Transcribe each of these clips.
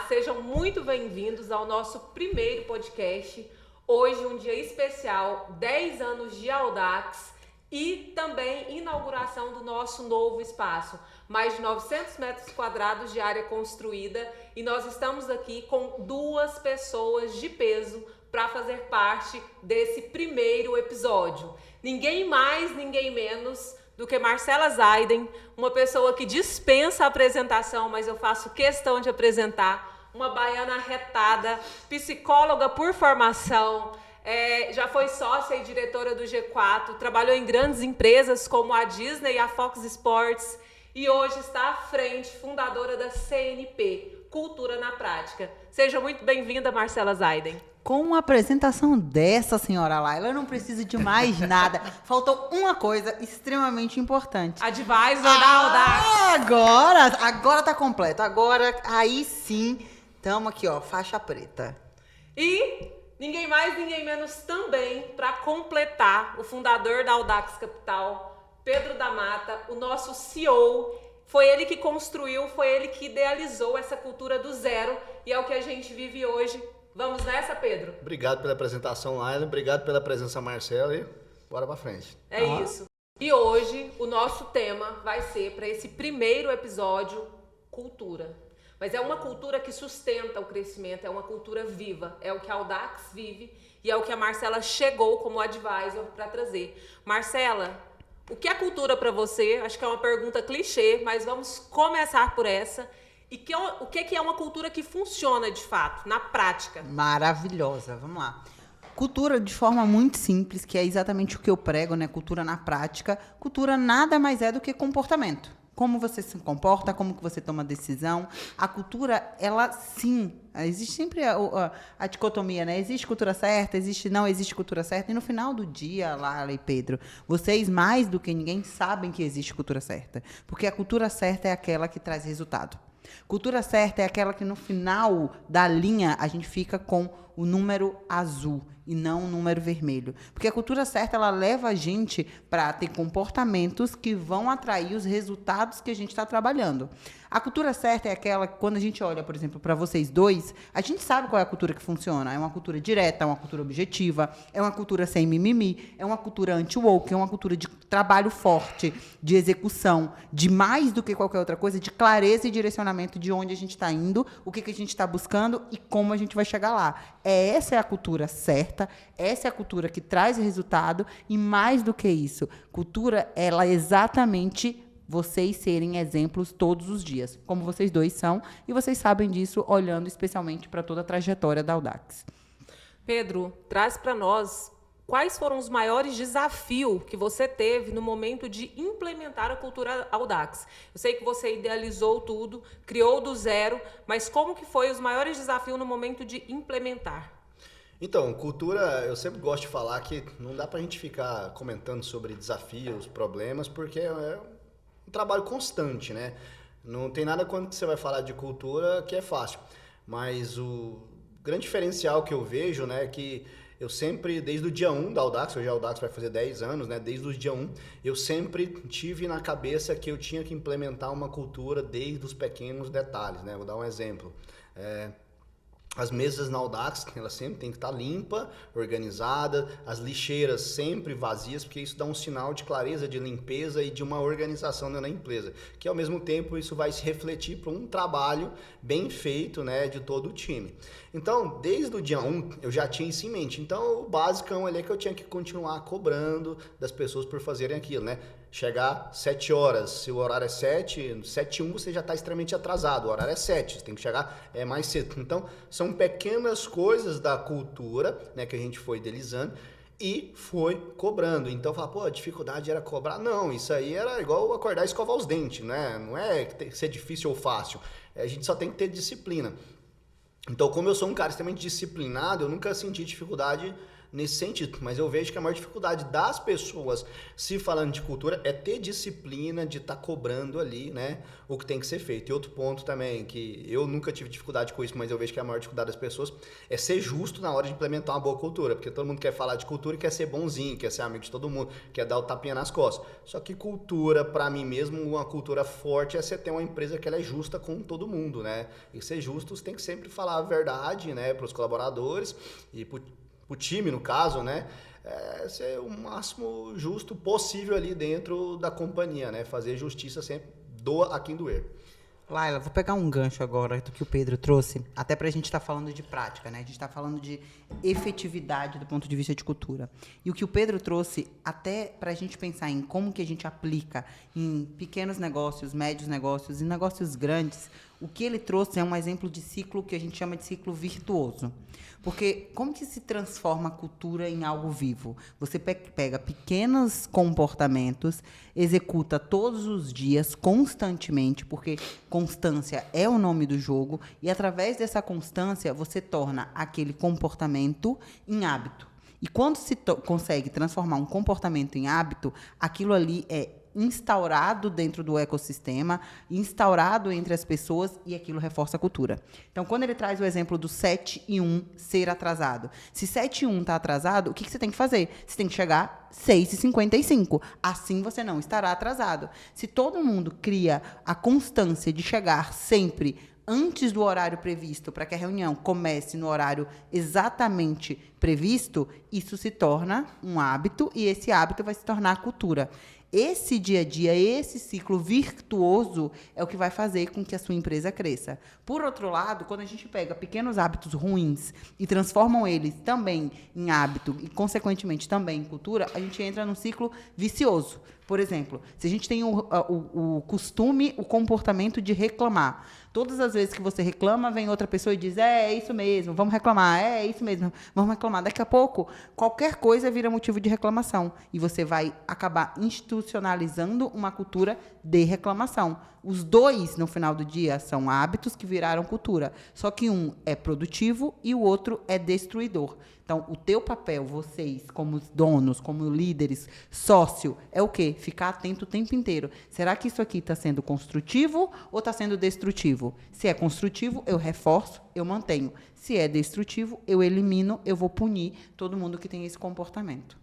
sejam muito bem-vindos ao nosso primeiro podcast. Hoje, um dia especial, 10 anos de Audax e também inauguração do nosso novo espaço. Mais de 900 metros quadrados de área construída e nós estamos aqui com 2 pessoas de peso para fazer parte desse primeiro episódio. Ninguém mais, ninguém menos do que Marcela Zaiden, uma pessoa que dispensa a apresentação, mas eu faço questão de apresentar, uma baiana arretada, psicóloga por formação, já foi sócia e diretora do G4, trabalhou em grandes empresas como a Disney e a Fox Sports e hoje está à frente, fundadora da CNP, Cultura na Prática. Seja muito bem-vinda, Marcela Zaiden. Com uma apresentação dessa, senhora Laila, eu não preciso de mais nada. Faltou uma coisa extremamente importante. Advisor da Audax. Agora tá completo. Agora, aí sim, tamo aqui, ó, faixa preta. E ninguém mais, ninguém menos também, para completar, o fundador da Audax Capital, Pedro da Mata, o nosso CEO. Foi ele que construiu, foi ele que idealizou essa cultura do zero e é o que a gente vive hoje. Vamos nessa, Pedro? Obrigado pela apresentação, Laila. Obrigado pela presença, Marcela. E bora pra frente. É isso. E hoje, o nosso tema vai ser, para esse primeiro episódio, cultura. Mas é uma cultura que sustenta o crescimento, é uma cultura viva. É o que a Audax vive e é o que a Marcela chegou como advisor para trazer. Marcela, o que é cultura para você? Acho que é uma pergunta clichê, mas vamos começar por essa. E o que é uma cultura que funciona de fato, na prática? Maravilhosa, vamos lá. Cultura de forma muito simples, que é exatamente o que eu prego, né? Cultura na prática. Cultura nada mais é do que comportamento. Como você se comporta, como que você toma decisão. A cultura, ela sim, existe sempre a dicotomia, né? Existe cultura certa, não existe cultura certa. E no final do dia, Lara e Pedro, vocês mais do que ninguém sabem que existe cultura certa. Porque a cultura certa é aquela que traz resultado. Cultura certa é aquela que no final da linha a gente fica com o número azul e não o número vermelho. Porque a cultura certa, ela leva a gente para ter comportamentos que vão atrair os resultados que a gente está trabalhando. A cultura certa é aquela que, quando a gente olha, por exemplo, para vocês dois, a gente sabe qual é a cultura que funciona. É uma cultura direta, é uma cultura objetiva, é uma cultura sem mimimi, é uma cultura anti-woke, é uma cultura de trabalho forte, de execução, de mais do que qualquer outra coisa, de clareza e direcionamento de onde a gente está indo, o que a gente está buscando e como a gente vai chegar lá. Essa é a cultura certa, essa é a cultura que traz resultado e mais do que isso, cultura, ela é exatamente vocês serem exemplos todos os dias, como vocês dois são, e vocês sabem disso olhando especialmente para toda a trajetória da Audax. Pedro, traz para nós quais foram os maiores desafios que você teve no momento de implementar a cultura Audax. Eu sei que você idealizou tudo, criou do zero, mas como que foi os maiores desafios no momento de implementar? Então, cultura, eu sempre gosto de falar que não dá pra gente ficar comentando sobre desafios, problemas, porque é um trabalho constante, né? Não tem nada quando você vai falar de cultura que é fácil. Mas o grande diferencial que eu vejo, né, é que eu sempre, desde o dia 1 da Audax, hoje a Audax vai fazer 10 anos, né? Desde o dia 1, eu sempre tive na cabeça que eu tinha que implementar uma cultura desde os pequenos detalhes, né? Vou dar um exemplo. As mesas na Audax, elas sempre têm que estar limpa, organizada, as lixeiras sempre vazias, porque isso dá um sinal de clareza, de limpeza e de uma organização na empresa. Que ao mesmo tempo isso vai se refletir para um trabalho bem feito, né, de todo o time. Então, desde o dia 1, eu já tinha isso em mente. Então, o basicão ali é que eu tinha que continuar cobrando das pessoas por fazerem aquilo, né? Chegar 7 horas, se o horário é 7h01 você já está extremamente atrasado, o horário é 7, você tem que chegar mais cedo. Então, são pequenas coisas da cultura, né, que a gente foi idealizando e foi cobrando. Então, a dificuldade era cobrar. Não, isso aí era igual acordar e escovar os dentes, né? Não é que tem que ser difícil ou fácil, a gente só tem que ter disciplina. Então, como eu sou um cara extremamente disciplinado, eu nunca senti dificuldade nesse sentido. Mas eu vejo que a maior dificuldade das pessoas, se falando de cultura, é ter disciplina de estar cobrando ali, né, o que tem que ser feito. E outro ponto também, que eu nunca tive dificuldade com isso, mas eu vejo que a maior dificuldade das pessoas é ser justo na hora de implementar uma boa cultura. Porque todo mundo quer falar de cultura e quer ser bonzinho, quer ser amigo de todo mundo, quer dar o tapinha nas costas. Só que cultura, para mim mesmo, uma cultura forte é você ter uma empresa que ela é justa com todo mundo, né? E ser justo, você tem que sempre falar a verdade, né, para os colaboradores e para o time, no caso, né? Ser o máximo justo possível ali dentro da companhia, né? Fazer justiça sempre, doa a quem doer. Laila, vou pegar um gancho agora do que o Pedro trouxe, até para a gente estar falando de prática, né? A gente está falando de efetividade do ponto de vista de cultura. E o que o Pedro trouxe, até para a gente pensar em como que a gente aplica em pequenos negócios, médios negócios e negócios grandes, o que ele trouxe é um exemplo de ciclo que a gente chama de ciclo virtuoso. Porque como que se transforma a cultura em algo vivo? Você pega pequenos comportamentos, executa todos os dias, constantemente, porque constância é o nome do jogo, e através dessa constância você torna aquele comportamento em hábito. E quando se consegue transformar um comportamento em hábito, aquilo ali é instaurado dentro do ecossistema, instaurado entre as pessoas, e aquilo reforça a cultura. Então, quando ele traz o exemplo do 7 e 1 ser atrasado. Se 7 e 1 está atrasado, o que você tem que fazer? Você tem que chegar 6h55. Assim você não estará atrasado. Se todo mundo cria a constância de chegar sempre antes do horário previsto, para que a reunião comece no horário exatamente previsto, isso se torna um hábito, e esse hábito vai se tornar cultura. Esse dia a dia, esse ciclo virtuoso é o que vai fazer com que a sua empresa cresça. Por outro lado, quando a gente pega pequenos hábitos ruins e transformam eles também em hábito e, consequentemente, também em cultura, a gente entra num ciclo vicioso. Por exemplo, se a gente tem o costume, o comportamento de reclamar. Todas as vezes que você reclama, vem outra pessoa e diz, é isso mesmo, vamos reclamar, é isso mesmo, vamos reclamar. Daqui a pouco, qualquer coisa vira motivo de reclamação. E você vai acabar institucionalizando uma cultura de reclamação. Os dois, no final do dia, são hábitos que viraram cultura. Só que um é produtivo e o outro é destruidor. Então, o teu papel, vocês, como donos, como líderes, sócio, é o quê? Ficar atento o tempo inteiro. Será que isso aqui está sendo construtivo ou está sendo destrutivo? Se é construtivo, eu reforço, eu mantenho. Se é destrutivo, eu elimino, eu vou punir todo mundo que tem esse comportamento.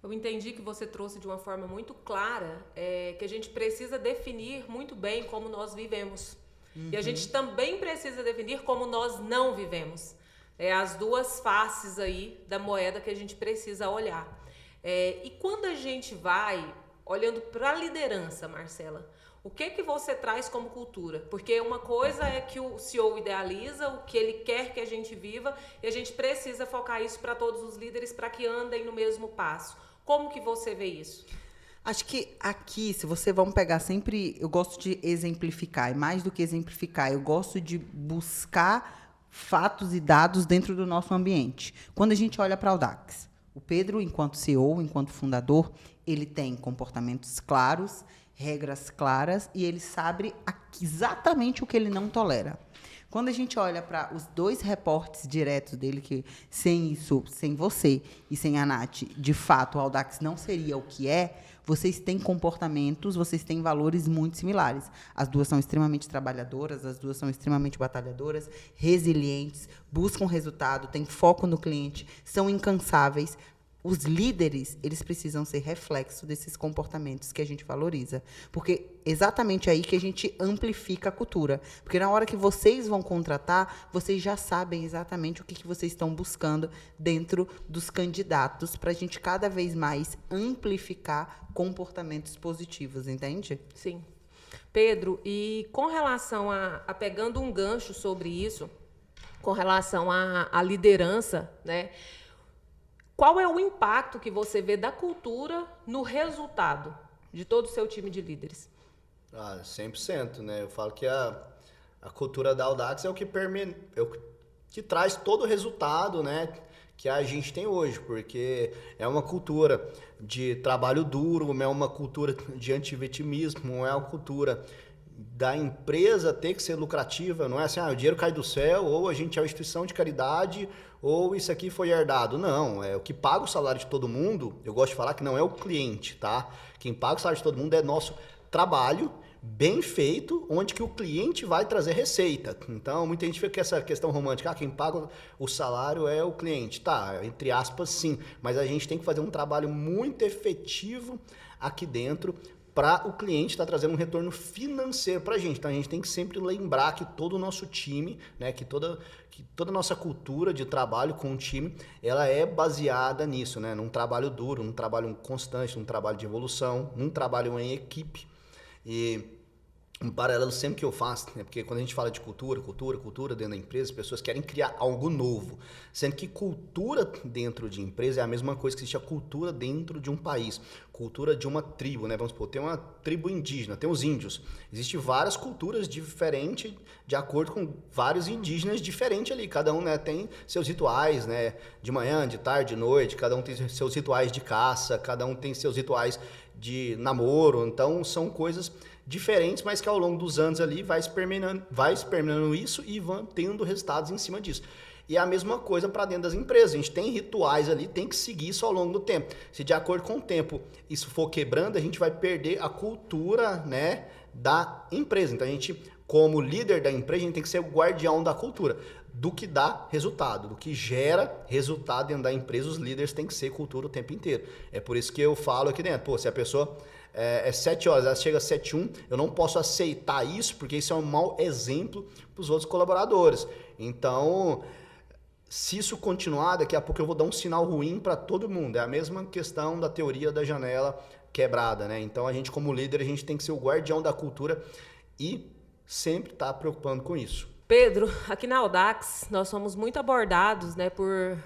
Eu entendi que você trouxe de uma forma muito clara que a gente precisa definir muito bem como nós vivemos. E a gente também precisa definir como nós não vivemos. As duas faces aí da moeda que a gente precisa olhar. E quando a gente vai olhando para a liderança, Marcela, o que você traz como cultura? Porque uma coisa é que o CEO idealiza, o que ele quer que a gente viva, e a gente precisa focar isso para todos os líderes para que andem no mesmo passo. Como que você vê isso? Acho que aqui, se você vamos pegar sempre, eu gosto de exemplificar, e mais do que exemplificar, eu gosto de buscar fatos e dados dentro do nosso ambiente. Quando a gente olha para o Audax, o Pedro, enquanto CEO, enquanto fundador, ele tem comportamentos claros, regras claras, e ele sabe exatamente o que ele não tolera. Quando a gente olha para os 2 reportes diretos dele, que sem isso, sem você e sem a Nath, de fato, o Audax não seria o que é, vocês têm comportamentos, vocês têm valores muito similares. As duas são extremamente trabalhadoras, as duas são extremamente batalhadoras, resilientes, buscam resultado, têm foco no cliente, são incansáveis. Os líderes, eles precisam ser reflexo desses comportamentos que a gente valoriza. Porque é exatamente aí que a gente amplifica a cultura. Porque na hora que vocês vão contratar, vocês já sabem exatamente o que vocês estão buscando dentro dos candidatos, para a gente cada vez mais amplificar comportamentos positivos, entende? Sim. Pedro, e com relação a pegando um gancho sobre isso, com relação à liderança, né? Qual é o impacto que você vê da cultura no resultado de todo o seu time de líderes? 100%, né? Eu falo que a cultura da Audax é o que traz todo o resultado, né, que a gente tem hoje, porque é uma cultura de trabalho duro, é uma cultura de antivitimismo, é uma cultura da empresa ter que ser lucrativa, não é assim, o dinheiro cai do céu, ou a gente é uma instituição de caridade, ou isso aqui foi herdado. Não, o que paga o salário de todo mundo, eu gosto de falar que não é o cliente, tá? Quem paga o salário de todo mundo é nosso trabalho bem feito, onde que o cliente vai trazer receita. Então, muita gente fica com essa questão romântica, quem paga o salário é o cliente. Tá, entre aspas, sim, mas a gente tem que fazer um trabalho muito efetivo aqui dentro para o cliente estar trazendo um retorno financeiro para a gente. Então, a gente tem que sempre lembrar que todo o nosso time, né, que toda a nossa cultura de trabalho com o time, ela é baseada nisso, né, num trabalho duro, num trabalho constante, num trabalho de evolução, num trabalho em equipe. E um paralelo sempre que eu faço, né? Porque quando a gente fala de cultura dentro da empresa, as pessoas querem criar algo novo. Sendo que cultura dentro de empresa é a mesma coisa que existe a cultura dentro de um país. Cultura de uma tribo, né? Vamos supor, tem uma tribo indígena, tem os índios. Existem várias culturas diferentes de acordo com vários indígenas diferentes ali. Cada um, né, tem seus rituais, né? De manhã, de tarde, de noite. Cada um tem seus rituais de caça, cada um tem seus rituais de namoro. Então, são coisas diferentes, mas que ao longo dos anos ali vai experimentando isso e vão tendo resultados em cima disso. E é a mesma coisa para dentro das empresas. A gente tem rituais ali, tem que seguir isso ao longo do tempo. Se de acordo com o tempo isso for quebrando, a gente vai perder a cultura, né, da empresa. Então a gente, como líder da empresa, a gente tem que ser o guardião da cultura, do que dá resultado, do que gera resultado dentro da empresa. Os líderes têm que ser cultura o tempo inteiro. É por isso que eu falo aqui dentro, se a pessoa é 7 horas, ela chega às 7h01, eu não posso aceitar isso, porque isso é um mau exemplo para os outros colaboradores. Então, se isso continuar, daqui a pouco eu vou dar um sinal ruim para todo mundo. É a mesma questão da teoria da janela quebrada, né? Então, a gente como líder, a gente tem que ser o guardião da cultura e sempre estar preocupando com isso. Pedro, aqui na Audax, nós somos muito abordados, né, por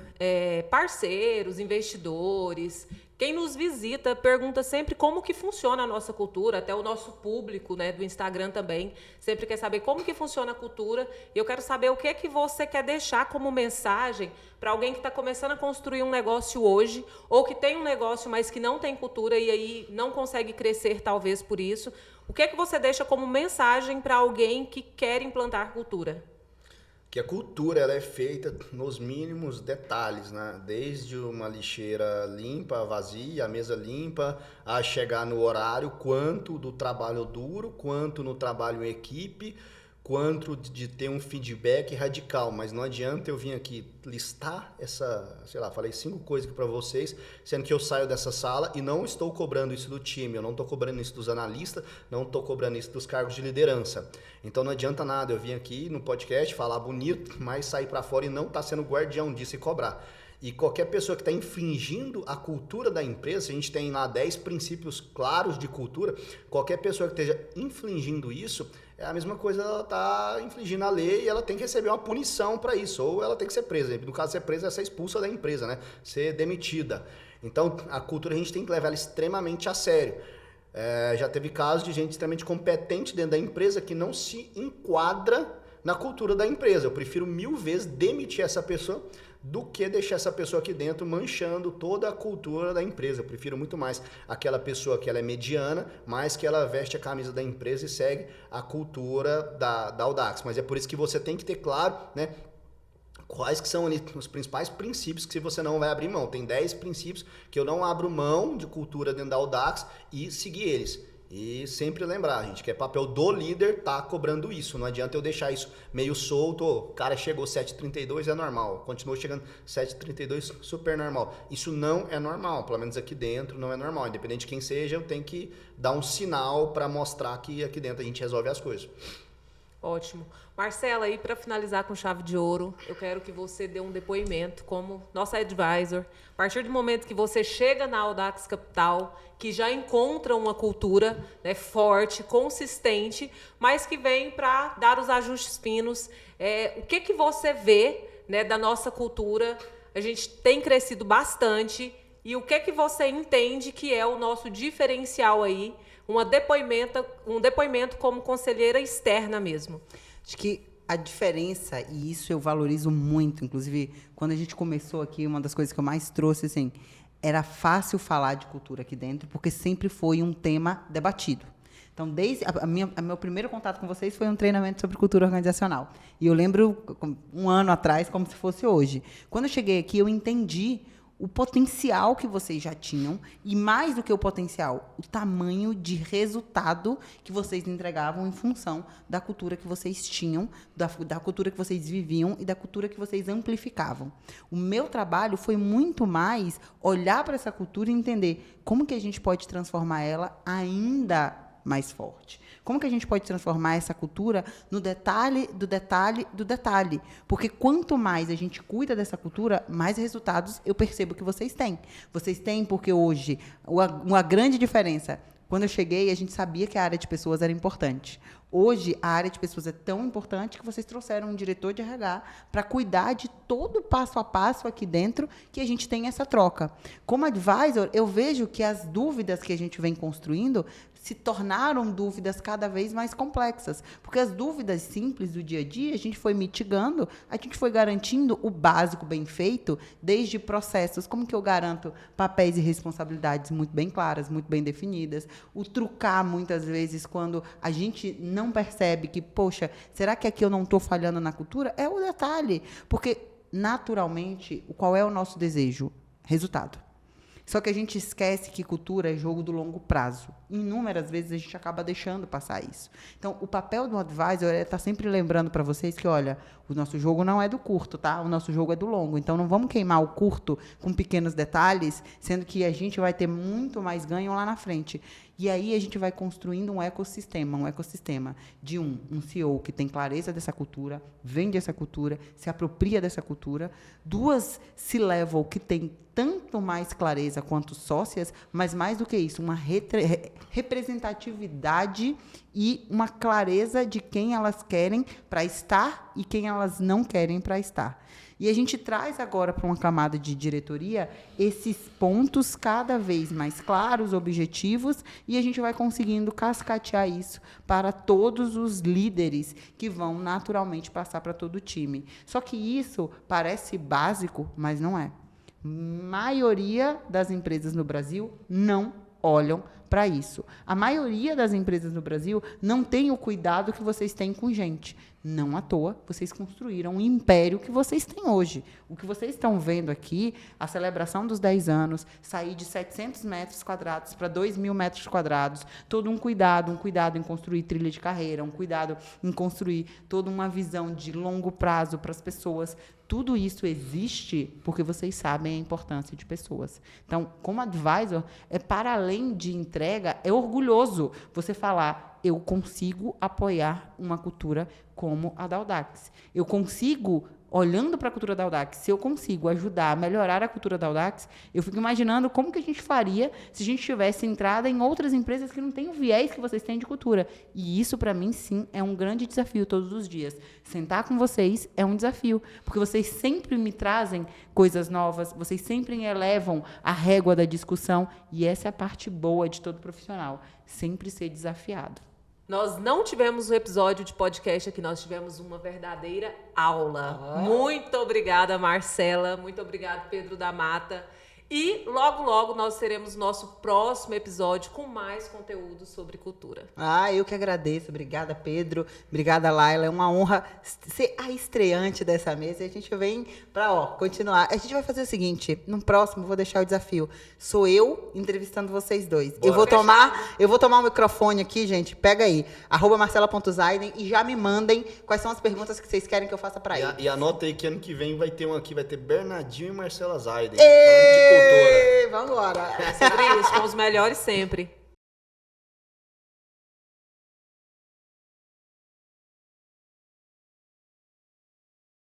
parceiros, investidores. Quem nos visita pergunta sempre como que funciona a nossa cultura, até o nosso público, né, do Instagram também, sempre quer saber como que funciona a cultura. E eu quero saber o que é que você quer deixar como mensagem para alguém que está começando a construir um negócio hoje, ou que tem um negócio, mas que não tem cultura e aí não consegue crescer, talvez, por isso. O que é que você deixa como mensagem para alguém que quer implantar cultura? Que a cultura ela é feita nos mínimos detalhes, né? Desde uma lixeira limpa, vazia, a mesa limpa, a chegar no horário, quanto do trabalho duro, quanto no trabalho em equipe, quanto de ter um feedback radical. Mas não adianta eu vir aqui listar falei 5 coisas aqui para vocês, sendo que eu saio dessa sala e não estou cobrando isso do time, eu não estou cobrando isso dos analistas, não estou cobrando isso dos cargos de liderança. Então não adianta nada eu vir aqui no podcast, falar bonito, mas sair para fora e não estar sendo guardião disso e cobrar. E qualquer pessoa que está infringindo a cultura da empresa, a gente tem lá 10 princípios claros de cultura, qualquer pessoa que esteja infringindo isso, é a mesma coisa, ela está infringindo a lei e ela tem que receber uma punição para isso, ou ela tem que ser presa. No caso de ser presa, é ser expulsa da empresa, né? Ser demitida. Então, a cultura a gente tem que levar ela extremamente a sério. Já teve casos de gente extremamente competente dentro da empresa que não se enquadra na cultura da empresa. Eu prefiro 1000 vezes demitir essa pessoa do que deixar essa pessoa aqui dentro manchando toda a cultura da empresa. Eu prefiro muito mais aquela pessoa que ela é mediana, mas que ela veste a camisa da empresa e segue a cultura da Audax. Mas é por isso que você tem que ter claro, né, quais que são ali os principais princípios que você não vai abrir mão. Tem 10 princípios que eu não abro mão de cultura dentro da Audax e seguir eles. E sempre lembrar, gente, que é papel do líder tá cobrando isso. Não adianta eu deixar isso meio solto. O cara chegou 7h32, é normal. Continuou chegando 7h32, super normal. Isso não é normal. Pelo menos aqui dentro não é normal. Independente de quem seja, eu tenho que dar um sinal para mostrar que aqui dentro a gente resolve as coisas. Ótimo. Marcela, aí para finalizar com chave de ouro, eu quero que você dê um depoimento como nossa advisor. A partir do momento que você chega na Audax Capital, que já encontra uma cultura, né, forte, consistente, mas que vem para dar os ajustes finos, o que você vê, né, da nossa cultura? A gente tem crescido bastante. E o que você entende que é o nosso diferencial aí? Um depoimento como conselheira externa mesmo. Acho que a diferença, e isso eu valorizo muito, inclusive, quando a gente começou aqui, uma das coisas que eu mais trouxe, assim, era fácil falar de cultura aqui dentro, porque sempre foi um tema debatido. Então, meu primeiro contato com vocês foi um treinamento sobre cultura organizacional. E eu lembro, um ano atrás, como se fosse hoje. Quando eu cheguei aqui, eu entendi o potencial que vocês já tinham e, mais do que o potencial, o tamanho de resultado que vocês entregavam em função da cultura que vocês tinham, da cultura que vocês viviam e da cultura que vocês amplificavam. O meu trabalho foi muito mais olhar para essa cultura e entender como que a gente pode transformar ela ainda mais forte. Como que a gente pode transformar essa cultura no detalhe do detalhe do detalhe? Porque quanto mais a gente cuida dessa cultura, mais resultados eu percebo que vocês têm. Vocês têm porque hoje, uma grande diferença, quando eu cheguei, a gente sabia que a área de pessoas era importante. Hoje, a área de pessoas é tão importante que vocês trouxeram um diretor de RH para cuidar de todo o passo a passo aqui dentro, que a gente tem essa troca. Como advisor, eu vejo que as dúvidas que a gente vem construindo se tornaram dúvidas cada vez mais complexas. Porque as dúvidas simples do dia a dia, a gente foi mitigando, a gente foi garantindo o básico bem feito, desde processos, como que eu garanto papéis e responsabilidades muito bem claras, muito bem definidas, o trucar, muitas vezes, quando a gente não percebe que, poxa, será que aqui eu não estou falhando na cultura? É o detalhe. Porque, naturalmente, qual é o nosso desejo? Resultado. Só que a gente esquece que cultura é jogo do longo prazo. Inúmeras vezes a gente acaba deixando passar isso. Então, o papel do advisor é estar sempre lembrando para vocês que, olha, o nosso jogo não é do curto, tá? O nosso jogo é do longo. Então, não vamos queimar o curto com pequenos detalhes, sendo que a gente vai ter muito mais ganho lá na frente. E aí a gente vai construindo um ecossistema de um CEO que tem clareza dessa cultura, vende essa cultura, se apropria dessa cultura. 2 C-level que tem tanto mais clareza quanto sócias, mas mais do que isso, uma representatividade e uma clareza de quem elas querem para estar e quem elas não querem para estar. E a gente traz agora para uma camada de diretoria esses pontos cada vez mais claros, objetivos, e a gente vai conseguindo cascatear isso para todos os líderes que vão naturalmente passar para todo o time. Só que isso parece básico, mas não é. Maioria das empresas no Brasil não olham para isso. A maioria das empresas no Brasil não tem o cuidado que vocês têm com gente. Não à toa, vocês construíram um império que vocês têm hoje. O que vocês estão vendo aqui, a celebração dos 10 anos, sair de 700 metros quadrados para 2.000 metros quadrados, todo um cuidado em construir trilha de carreira, um cuidado em construir toda uma visão de longo prazo para as pessoas. Tudo isso existe porque vocês sabem a importância de pessoas. Então, como advisor, para além de entrega, é orgulhoso você falar: eu consigo apoiar uma cultura como a da Audax. Eu consigo, olhando para a cultura da Audax, se eu consigo ajudar a melhorar a cultura da Audax, eu fico imaginando como que a gente faria se a gente tivesse entrada em outras empresas que não têm o viés que vocês têm de cultura. E isso, para mim, sim, é um grande desafio todos os dias. Sentar com vocês é um desafio, porque vocês sempre me trazem coisas novas, vocês sempre elevam a régua da discussão, e essa é a parte boa de todo profissional, sempre ser desafiado. Nós não tivemos um episódio de podcast aqui, nós tivemos uma verdadeira aula. Muito obrigada, Marcela. Muito obrigada, Pedro da Mata. E logo, logo nós teremos nosso próximo episódio com mais conteúdo sobre cultura. Eu que agradeço. Obrigada, Pedro. Obrigada, Laila. É uma honra ser a estreante dessa mesa. E a gente vem para continuar. A gente vai fazer o seguinte: no próximo, vou deixar o desafio. Sou eu entrevistando vocês dois. Eu vou tomar o microfone aqui, gente. Pega aí. @marcela.zaiden e já me mandem quais são as perguntas que vocês querem que eu faça para ele. E anota aí que ano que vem vai ter vai ter Bernardinho e Marcela Zaiden. Vamos embora. Sobre isso, com os melhores sempre.